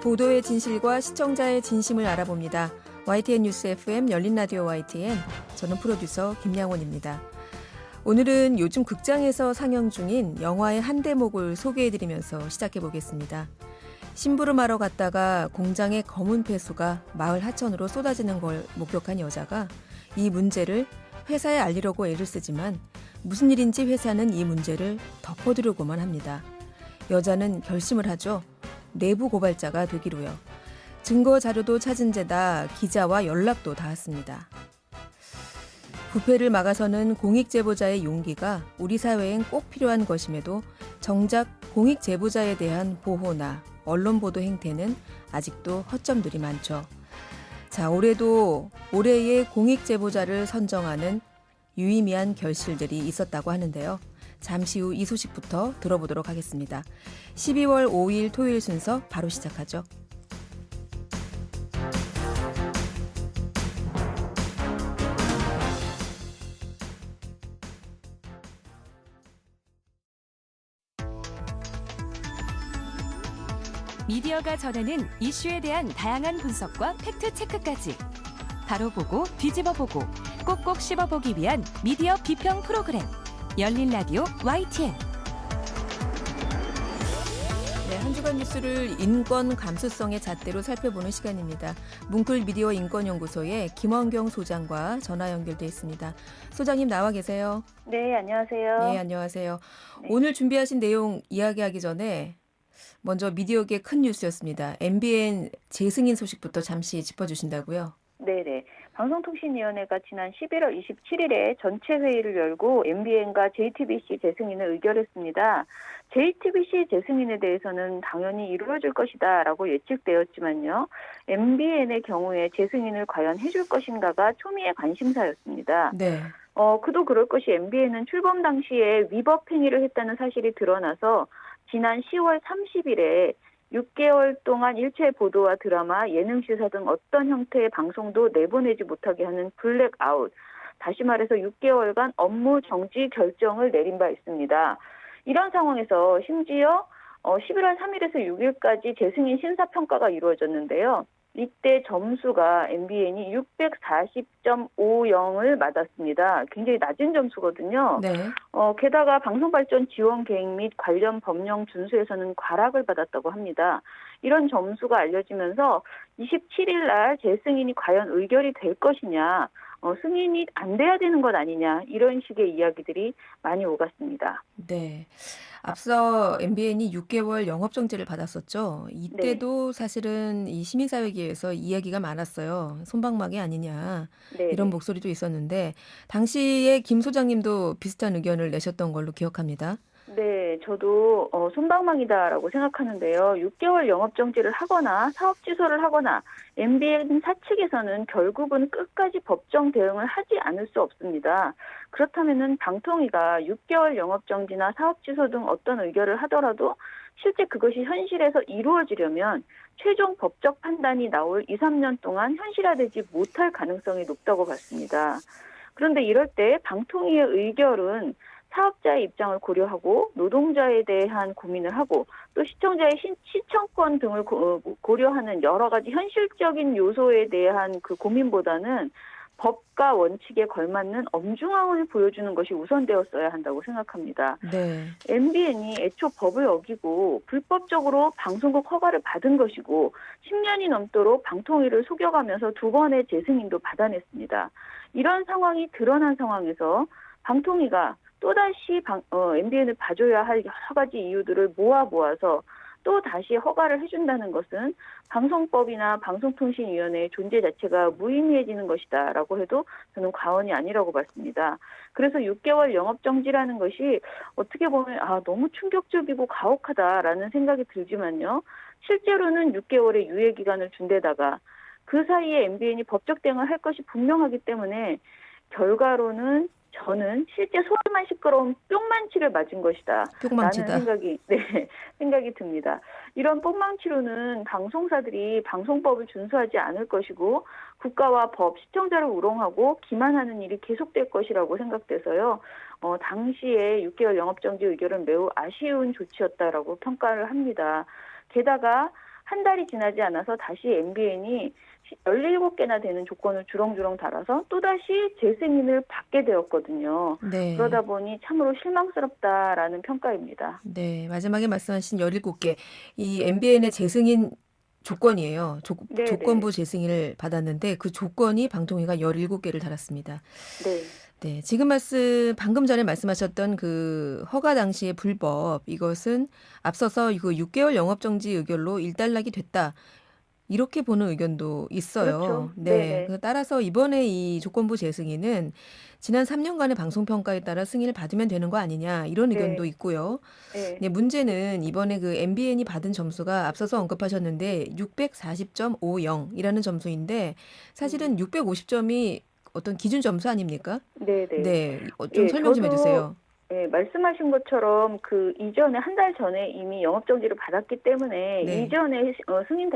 보도의 진실과 시청자의 진심을 알아봅니다. YTN 뉴스 FM 열린 라디오 YTN, 저는 프로듀서 김양원입니다. 오늘은 요즘 극장에서 상영 중인 영화의 한 대목을 소개해드리면서 시작해보겠습니다. 심부름하러 갔다가 공장의 검은 폐수가 마을 하천으로 쏟아지는 걸 목격한 여자가 이 문제를 회사에 알리려고 애를 쓰지만 무슨 일인지 회사는 이 문제를 덮어두려고만 합니다. 여자는 결심을 하죠. 내부 고발자가 되기로요. 증거 자료도 찾은 데다 기자와 연락도 닿았습니다. 부패를 막아서는 공익제보자의 용기가 우리 사회엔 꼭 필요한 것임에도 정작 공익제보자에 대한 보호나 언론 보도 행태는 아직도 허점들이 많죠. 자, 올해도 올해의 공익제보자를 선정하는 유의미한 결실들이 있었다고 하는데요. 잠시 후 이 소식부터 들어보도록 하겠습니다. 12월 5일 토요일 순서 바로 시작하죠. 미디어가 전하는 이슈에 대한 다양한 분석과 팩트체크까지 바로 보고 뒤집어보고 꼭꼭 씹어보기 위한 미디어 비평 프로그램 열린 라디오 YTN. 네, 한 주간 뉴스를 인권 감수성의 잣대로 살펴보는 시간입니다. 뭉클 미디어 인권연구소의 김원경 소장과 전화 연결돼 있습니다. 소장님 나와 계세요? 네, 안녕하세요. 네, 안녕하세요. 네. 오늘 준비하신 내용 이야기하기 전에 먼저 미디어계 큰 뉴스였습니다. MBN 재승인 소식부터 잠시 짚어주신다고요? 네네. 방송통신위원회가 지난 11월 27일에 전체 회의를 열고 MBN과 JTBC 재승인을 의결했습니다. JTBC 재승인에 대해서는 당연히 이루어질 것이다라고 예측되었지만요. MBN의 경우에 재승인을 과연 해줄 것인가가 초미의 관심사였습니다. 네. 그도 그럴 것이 MBN은 출범 당시에 위법 행위를 했다는 사실이 드러나서 지난 10월 30일에 6개월 동안 일체 보도와 드라마, 예능시사 등 어떤 형태의 방송도 내보내지 못하게 하는 블랙아웃, 다시 말해서 6개월간 업무 정지 결정을 내린 바 있습니다. 이런 상황에서 심지어 11월 3일에서 6일까지 재승인 심사평가가 이루어졌는데요. 이때 점수가 MBN이 640.50을 받았습니다. 굉장히 낮은 점수거든요. 네. 게다가 방송발전 지원 계획 및 관련 법령 준수에서는 과락을 받았다고 합니다. 이런 점수가 알려지면서 27일 날 재승인이 과연 의결이 될 것이냐, 승인이 안 돼야 되는 것 아니냐, 이런 식의 이야기들이 많이 오갔습니다. 네. 앞서 MBN이 6개월 영업정지를 받았었죠. 이때도 사실은 이 시민사회계에서 이야기가 많았어요. 솜방망이 아니냐, 네. 이런 목소리도 있었는데 당시에 김 소장님도 비슷한 의견을 내셨던 걸로 기억합니다. 네, 저도 솜방망이다라고 생각하는데요. 6개월 영업정지를 하거나 사업 취소를 하거나 MBN 사측에서는 결국은 끝까지 법정 대응을 하지 않을 수 없습니다. 그렇다면은 방통위가 6개월 영업정지나 사업 취소 등 어떤 의결을 하더라도 실제 그것이 현실에서 이루어지려면 최종 법적 판단이 나올 2, 3년 동안 현실화되지 못할 가능성이 높다고 봤습니다. 그런데 이럴 때 방통위의 의결은 사업자의 입장을 고려하고 노동자에 대한 고민을 하고 또 시청자의 시청권 등을 고려하는 여러 가지 현실적인 요소에 대한 그 고민보다는 법과 원칙에 걸맞는 엄중함을 보여주는 것이 우선되었어야 한다고 생각합니다. 네. MBN이 애초 법을 어기고 불법적으로 방송국 허가를 받은 것이고 10년이 넘도록 방통위를 속여가면서 2번의 재승인도 받아냈습니다. 이런 상황이 드러난 상황에서 방통위가 또다시 MBN을 봐줘야 할 여러 가지 이유들을 모아서 또 다시 허가를 해준다는 것은 방송법이나 방송통신위원회의 존재 자체가 무의미해지는 것이다라고 해도 저는 과언이 아니라고 봤습니다. 그래서 6개월 영업정지라는 것이 어떻게 보면 너무 충격적이고 가혹하다라는 생각이 들지만요. 실제로는 6개월의 유예기간을 준 데다가 그 사이에 MBN이 법적 대응을 할 것이 분명하기 때문에 결과로는 저는 실제 소리만 시끄러운 뿅망치를 맞은 것이다. 뿅망치다. 라는 생각이 듭니다. 이런 뿅망치로는 방송사들이 방송법을 준수하지 않을 것이고 국가와 법, 시청자를 우롱하고 기만하는 일이 계속될 것이라고 생각돼서요. 당시에 6개월 영업정지 의결은 매우 아쉬운 조치였다라고 평가를 합니다. 게다가 한 달이 지나지 않아서 다시 MBN이 17개나 되는 조건을 주렁주렁 달아서 또다시 재승인을 받게 되었거든요. 네. 그러다 보니 참으로 실망스럽다라는 평가입니다. 네. 마지막에 말씀하신 17개. 이 MBN의 재승인 조건이에요. 네네. 조건부 재승인을 받았는데 그 조건이 방통위가 17개를 달았습니다. 네. 네. 방금 전에 말씀하셨던 그 허가 당시의 불법, 이것은 앞서서 이거 6개월 영업정지 의결로 일단락이 됐다. 이렇게 보는 의견도 있어요. 그렇죠. 네. 네네. 따라서 이번에 이 조건부 재승인은 지난 3년간의 방송평가에 따라 승인을 받으면 되는 거 아니냐, 이런 의견도 네. 있고요. 네. 네, 문제는 이번에 그 MBN이 받은 점수가 앞서서 언급하셨는데 640.50이라는 점수인데 사실은 650점이 어떤 기준 점수 아닙니까? 네네. 네, 좀 예, 설명 좀 저도 해주세요. 예, 말씀하신 것처럼 그 이전에 한 달 전에 이미 영업정지를 받았기 때문에 네. 이전에 승인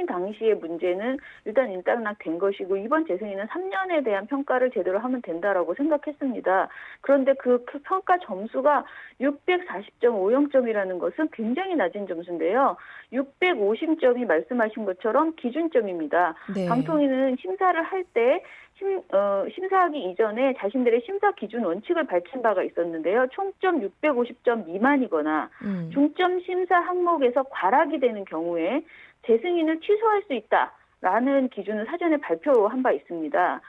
당시의 문제는 일단 일단락된 것이고 이번 재승인은 3년에 대한 평가를 제대로 하면 된다라고 생각했습니다. 그런데 그 평가 점수가 640.50점이라는 것은 굉장히 낮은 점수인데요. 650점이 말씀하신 것처럼 기준점입니다. 네. 방통위는 심사를 할 때 심사하기 이전에 자신들의 심사 기준 원칙을 밝힌 바가 있었는데요. 총점 650점 미만이거나 중점 심사 항목에서 과락이 되는 경우에 재승인을 취소할 수 있다라는 기준을 사전에 발표한 바 있습니다.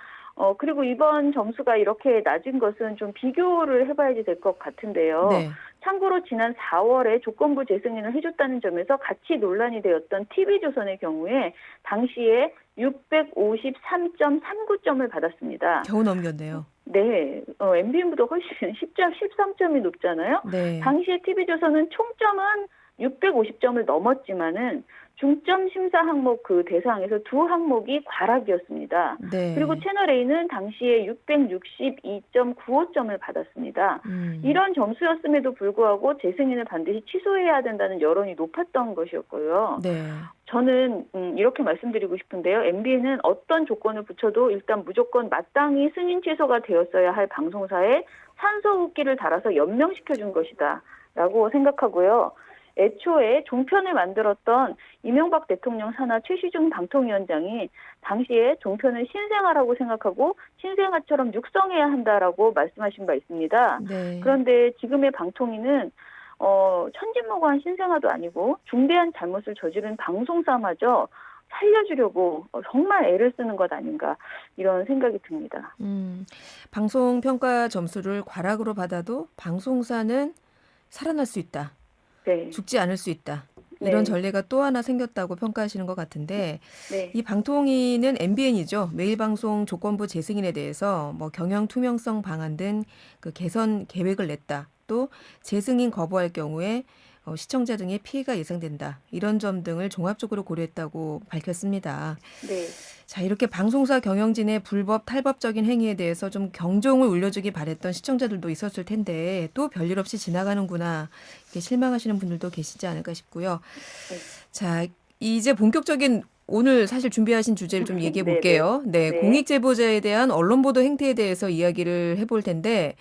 그리고 이번 점수가 이렇게 낮은 것은 좀 비교를 해봐야지 될 것 같은데요. 네. 참고로 지난 4월에 조건부 재승인을 해줬다는 점에서 같이 논란이 되었던 TV조선의 경우에 당시에 653.39점을 받았습니다. 겨우 넘겼네요. 네, MBN보다 훨씬 13점이 높잖아요. 네. 당시에 TV조선은 총점은 650점을 넘었지만은 중점 심사 항목 그 대상에서 두 항목이 과락이었습니다. 네. 그리고 채널A는 당시에 662.95점을 받았습니다. 이런 점수였음에도 불구하고 재승인을 반드시 취소해야 된다는 여론이 높았던 것이었고요. 네. 저는 이렇게 말씀드리고 싶은데요. MBN은 어떤 조건을 붙여도 일단 무조건 마땅히 승인 취소가 되었어야 할 방송사에 산소호흡기를 달아서 연명시켜준 것이다 라고 생각하고요. 애초에 종편을 만들었던 이명박 대통령 산하 최시중 방통위원장이 당시에 종편을 신생아라고 생각하고 신생아처럼 육성해야 한다라고 말씀하신 바 있습니다. 네. 그런데 지금의 방통위는 천진무구한 신생아도 아니고 중대한 잘못을 저지른 방송사마저 살려주려고 정말 애를 쓰는 것 아닌가 이런 생각이 듭니다. 방송 평가 점수를 과락으로 받아도 방송사는 살아날 수 있다. 네. 죽지 않을 수 있다. 이런 네. 전례가 또 하나 생겼다고 평가하시는 것 같은데 네. 이 방통위는 MBN이죠. 매일방송 조건부 재승인에 대해서 뭐 경영 투명성 방안 등 그 개선 계획을 냈다. 또 재승인 거부할 경우에 시청자 등의 피해가 예상된다. 이런 점 등을 종합적으로 고려했다고 밝혔습니다. 네. 자, 이렇게 방송사 경영진의 불법 탈법적인 행위에 대해서 좀 경종을 울려주기 바랬던 시청자들도 있었을 텐데 또 별일 없이 지나가는구나. 이렇게 실망하시는 분들도 계시지 않을까 싶고요. 네. 자, 이제 본격적인 오늘 사실 준비하신 주제를 좀 얘기해 볼게요. 네, 네. 공익제보자에 대한 언론 보도 행태에 대해서 이야기를 해볼 텐데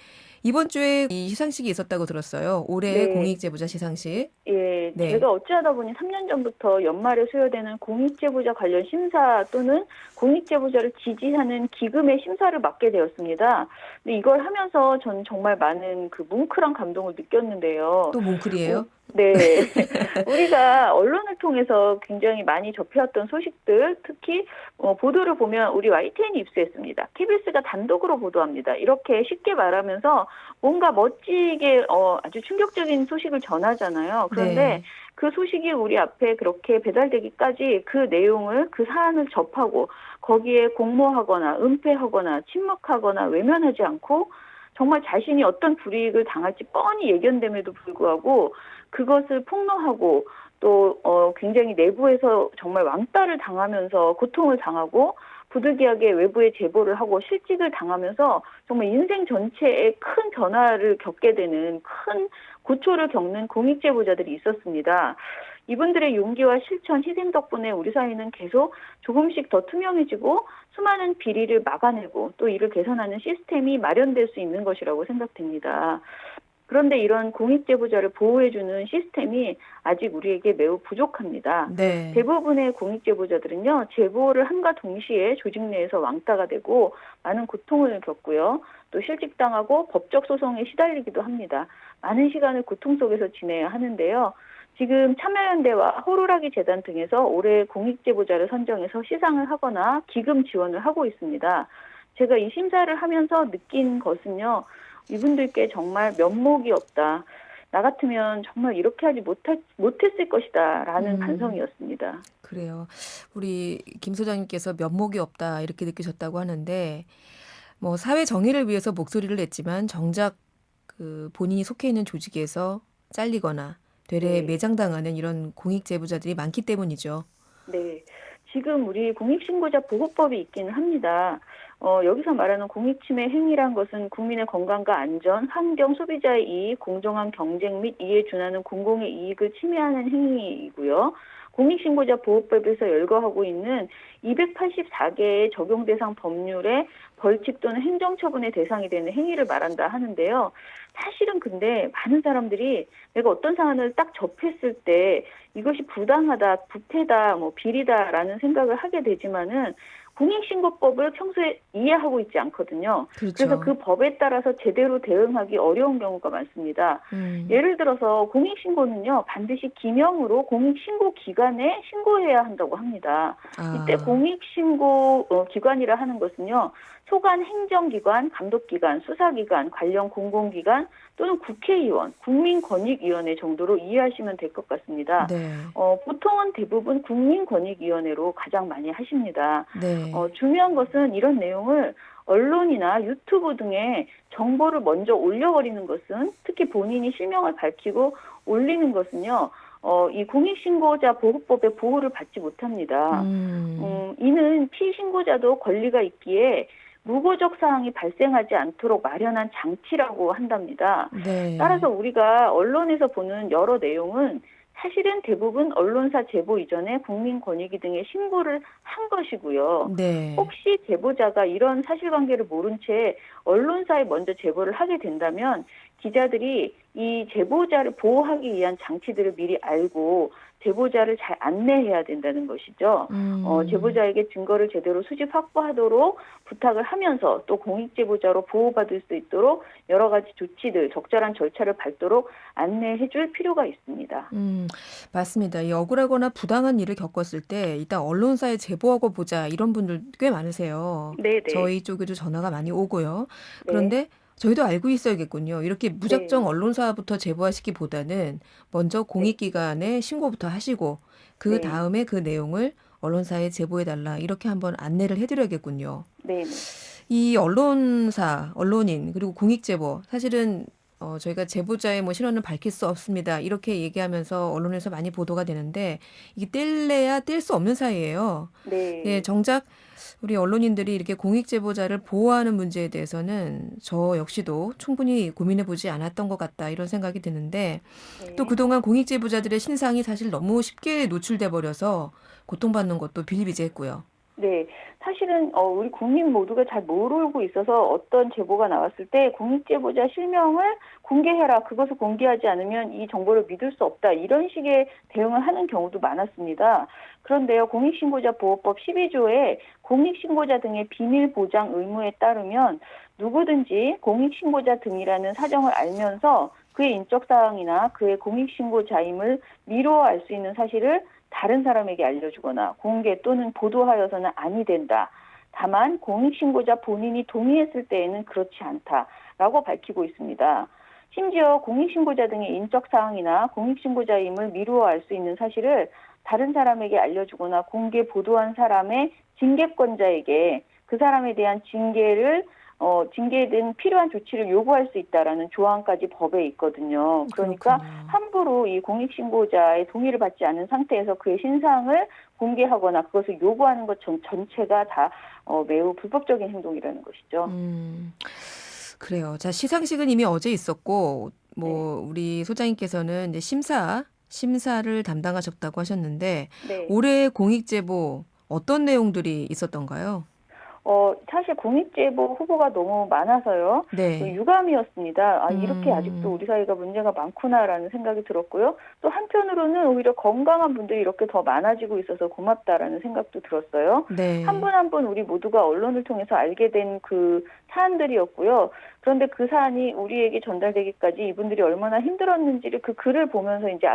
이번 주에 이 시상식이 있었다고 들었어요. 올해의 네. 공익제보자 시상식. 예, 네. 제가 어찌하다 보니 3년 전부터 연말에 수여되는 공익제보자 관련 심사 또는 공익제보자를 지지하는 기금의 심사를 맡게 되었습니다. 근데 이걸 하면서 저는 정말 많은 그 뭉클한 감동을 느꼈는데요. 또 뭉클이에요? 네. 우리가 언론을 통해서 굉장히 많이 접해왔던 소식들, 특히 보도를 보면 우리 YTN이 입수했습니다. KBS가 단독으로 보도합니다. 이렇게 쉽게 말하면서 뭔가 멋지게 아주 충격적인 소식을 전하잖아요. 그런데 네. 그 소식이 우리 앞에 그렇게 배달되기까지 그 내용을, 그 사안을 접하고 거기에 공모하거나 은폐하거나 침묵하거나 외면하지 않고 정말 자신이 어떤 불이익을 당할지 뻔히 예견됨에도 불구하고 그것을 폭로하고 또 굉장히 내부에서 정말 왕따를 당하면서 고통을 당하고 부득이하게 외부에 제보를 하고 실직을 당하면서 정말 인생 전체에 큰 변화를 겪게 되는 큰 고초를 겪는 공익제보자들이 있었습니다. 이분들의 용기와 실천, 희생 덕분에 우리 사회는 계속 조금씩 더 투명해지고 수많은 비리를 막아내고 또 이를 개선하는 시스템이 마련될 수 있는 것이라고 생각됩니다. 그런데 이런 공익제보자를 보호해주는 시스템이 아직 우리에게 매우 부족합니다. 네. 대부분의 공익제보자들은요, 제보를 함과 동시에 조직 내에서 왕따가 되고 많은 고통을 겪고요. 또 실직당하고 법적 소송에 시달리기도 합니다. 많은 시간을 고통 속에서 지내야 하는데요. 지금 참여연대와 호루라기 재단 등에서 올해 공익제보자를 선정해서 시상을 하거나 기금 지원을 하고 있습니다. 제가 이 심사를 하면서 느낀 것은요. 이분들께 정말 면목이 없다. 나 같으면 정말 이렇게 하지 못했을 것이다. 라는 반성이었습니다. 그래요. 우리 김 소장님께서 면목이 없다 이렇게 느끼셨다고 하는데 뭐 사회 정의를 위해서 목소리를 냈지만 정작 그 본인이 속해 있는 조직에서 잘리거나 되레 네. 매장당하는 이런 공익 제보자들이 많기 때문이죠. 네. 지금 우리 공익신고자 보호법이 있기는 합니다. 여기서 말하는 공익침해 행위란 것은 국민의 건강과 안전, 환경, 소비자의 이익, 공정한 경쟁 및 이에 준하는 공공의 이익을 침해하는 행위이고요. 공익신고자 보호법에서 열거하고 있는 284개의 적용 대상 법률에 벌칙 또는 행정처분의 대상이 되는 행위를 말한다 하는데요. 사실은 근데 많은 사람들이 내가 어떤 사안을 딱 접했을 때 이것이 부당하다, 부패다, 비리다라는 생각을 하게 되지만은 공익신고법을 평소에 이해하고 있지 않거든요. 그렇죠. 그래서 그 법에 따라서 제대로 대응하기 어려운 경우가 많습니다. 음. 예를 들어서 공익신고는요. 반드시 기명으로 공익신고 기관에 신고해야 한다고 합니다. 이때 공익신고 기관이라 하는 것은요. 소관 행정기관, 감독기관, 수사기관, 관련 공공기관 또는 국회의원, 국민권익위원회 정도로 이해하시면 될 것 같습니다. 네. 보통은 대부분 국민권익위원회로 가장 많이 하십니다. 네. 중요한 것은 이런 내용을 언론이나 유튜브 등에 정보를 먼저 올려버리는 것은 특히 본인이 실명을 밝히고 올리는 것은요. 이 공익신고자 보호법의 보호를 받지 못합니다. 이는 피신고자도 권리가 있기에 무고적 사항이 발생하지 않도록 마련한 장치라고 한답니다. 네. 따라서 우리가 언론에서 보는 여러 내용은 사실은 대부분 언론사 제보 이전에 국민권익위 등에 신고를 한 것이고요. 네. 혹시 제보자가 이런 사실관계를 모른 채 언론사에 먼저 제보를 하게 된다면 기자들이 이 제보자를 보호하기 위한 장치들을 미리 알고 제보자를 잘 안내해야 된다는 것이죠. 제보자에게 증거를 제대로 수집 확보하도록 부탁을 하면서 또 공익제보자로 보호받을 수 있도록 여러 가지 조치들, 적절한 절차를 밟도록 안내해 줄 필요가 있습니다. 맞습니다. 이 억울하거나 부당한 일을 겪었을 때 일단 언론사에 제보하고 보자 이런 분들 꽤 많으세요. 네네. 저희 쪽에도 전화가 많이 오고요. 그런데 저희도 알고 있어야겠군요. 이렇게 무작정 네. 언론사부터 제보하시기보다는 먼저 공익기관에 신고부터 하시고 그 네. 다음에 그 내용을 언론사에 제보해달라 이렇게 한번 안내를 해드려야겠군요. 네. 이 언론사, 언론인 그리고 공익제보 사실은 저희가 제보자의 신원을 밝힐 수 없습니다. 이렇게 얘기하면서 언론에서 많이 보도가 되는데 이게 뗄래야 뗄 수 없는 사이예요. 네. 네, 정작 우리 언론인들이 이렇게 공익제보자를 보호하는 문제에 대해서는 저 역시도 충분히 고민해보지 않았던 것 같다 이런 생각이 드는데 네. 또 그동안 공익제보자들의 신상이 사실 너무 쉽게 노출돼 버려서 고통받는 것도 비일비재했고요. 네, 사실은 우리 국민 모두가 잘 모르고 있어서 어떤 제보가 나왔을 때 공익제보자 실명을 공개해라. 그것을 공개하지 않으면 이 정보를 믿을 수 없다. 이런 식의 대응을 하는 경우도 많았습니다. 그런데요, 공익신고자 보호법 12조에 공익신고자 등의 비밀 보장 의무에 따르면 누구든지 공익신고자 등이라는 사정을 알면서 그의 인적사항이나 그의 공익신고자임을 미루어 알 수 있는 사실을 다른 사람에게 알려주거나 공개 또는 보도하여서는 아니 된다. 다만 공익신고자 본인이 동의했을 때에는 그렇지 않다라고 밝히고 있습니다. 심지어 공익신고자 등의 인적사항이나 공익신고자임을 미루어 알 수 있는 사실을 다른 사람에게 알려주거나 공개 보도한 사람의 징계권자에게 그 사람에 대한 징계 등 필요한 조치를 요구할 수 있다라는 조항까지 법에 있거든요. 그러니까 그렇군요. 함부로 이 공익신고자의 동의를 받지 않은 상태에서 그의 신상을 공개하거나 그것을 요구하는 것 전체가 다 매우 불법적인 행동이라는 것이죠. 그래요. 자, 시상식은 이미 어제 있었고 우리 소장님께서는 이제 심사를 담당하셨다고 하셨는데 네. 올해 공익제보 어떤 내용들이 있었던가요? 사실 공익제보 후보가 너무 많아서요. 네. 유감이었습니다. 이렇게 음. 아직도 우리 사회가 문제가 많구나라는 생각이 들었고요. 또 한편으로는 오히려 건강한 분들이 이렇게 더 많아지고 있어서 고맙다라는 생각도 들었어요. 네. 한 분 한 분 우리 모두가 언론을 통해서 알게 된 그 사안들이었고요. 그런데 그 사안이 우리에게 전달되기까지 이분들이 얼마나 힘들었는지를 그 글을 보면서 이제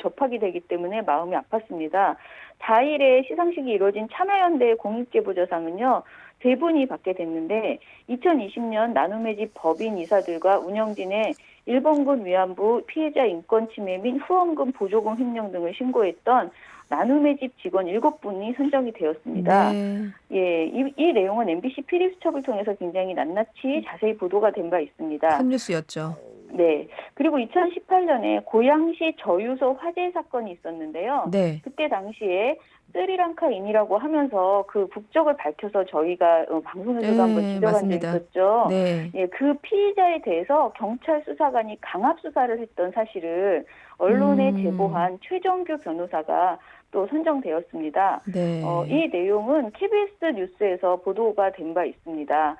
접하게 되기 때문에 마음이 아팠습니다. 4일에 시상식이 이루어진 참여연대 공익제보자상은요. 3분이 받게 됐는데 2020년 나눔의 집 법인 이사들과 운영진의 일본군 위안부 피해자 인권 침해 및 후원금 보조금 횡령 등을 신고했던 나눔의 집 직원 7분이 선정이 되었습니다. 네. 예, 이 내용은 MBC 피디수첩을 통해서 굉장히 낱낱이 자세히 보도가 된 바 있습니다. 큰 뉴스였죠. 네. 그리고 2018년에 고양시 저유소 화재 사건이 있었는데요. 네. 그때 당시에 스리랑카인이라고 하면서 그 국적을 밝혀서 저희가 방송에서도 한번 지적한 적이 맞습니다. 있었죠. 네. 예, 그 피의자에 대해서 경찰 수사관이 강압 수사를 했던 사실을 언론에 제보한 최정규 변호사가 또 선정되었습니다. 네. 이 내용은 KBS 뉴스에서 보도가 된 바 있습니다.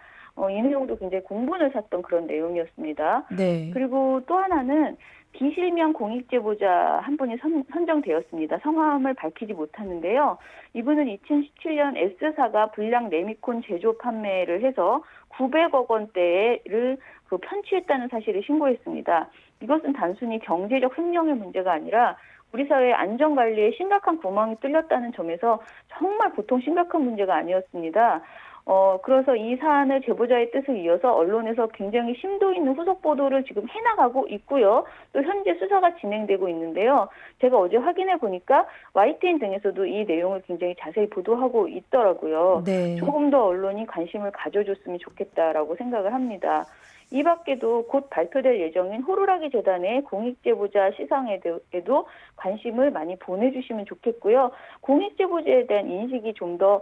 이 내용도 굉장히 공분을 샀던 그런 내용이었습니다. 네. 그리고 또 하나는 비실명 공익제보자 한 분이 선정되었습니다. 성함을 밝히지 못하는데요. 이분은 2017년 S사가 불량 레미콘 제조 판매를 해서 900억 원대를 편취했다는 사실을 신고했습니다. 이것은 단순히 경제적 횡령의 문제가 아니라 우리 사회의 안전관리에 심각한 구멍이 뚫렸다는 점에서 정말 보통 심각한 문제가 아니었습니다. 그래서 이 사안을 제보자의 뜻을 이어서 언론에서 굉장히 심도 있는 후속 보도를 지금 해나가고 있고요. 또 현재 수사가 진행되고 있는데요. 제가 어제 확인해 보니까 YTN 등에서도 이 내용을 굉장히 자세히 보도하고 있더라고요. 네. 조금 더 언론이 관심을 가져줬으면 좋겠다라고 생각을 합니다. 이 밖에도 곧 발표될 예정인 호루라기 재단의 공익제보자 시상에도 관심을 많이 보내주시면 좋겠고요. 공익제보자에 대한 인식이 좀 더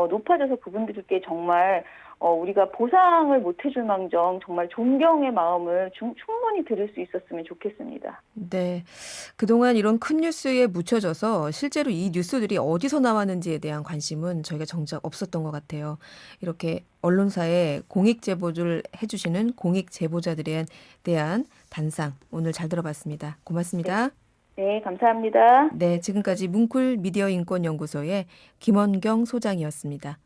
높아져서 그분들께 정말 우리가 보상을 못 해줄 망정 정말 존경의 마음을 충분히 드릴 수 있었으면 좋겠습니다. 네. 그동안 이런 큰 뉴스에 묻혀져서 실제로 이 뉴스들이 어디서 나왔는지에 대한 관심은 저희가 정작 없었던 것 같아요. 이렇게 언론사에 공익 제보를 해주시는 공익 제보자들에 대한 단상 오늘 잘 들어봤습니다. 고맙습니다. 네, 감사합니다. 네, 지금까지 뭉클 미디어 인권 연구소의 김원경 소장이었습니다.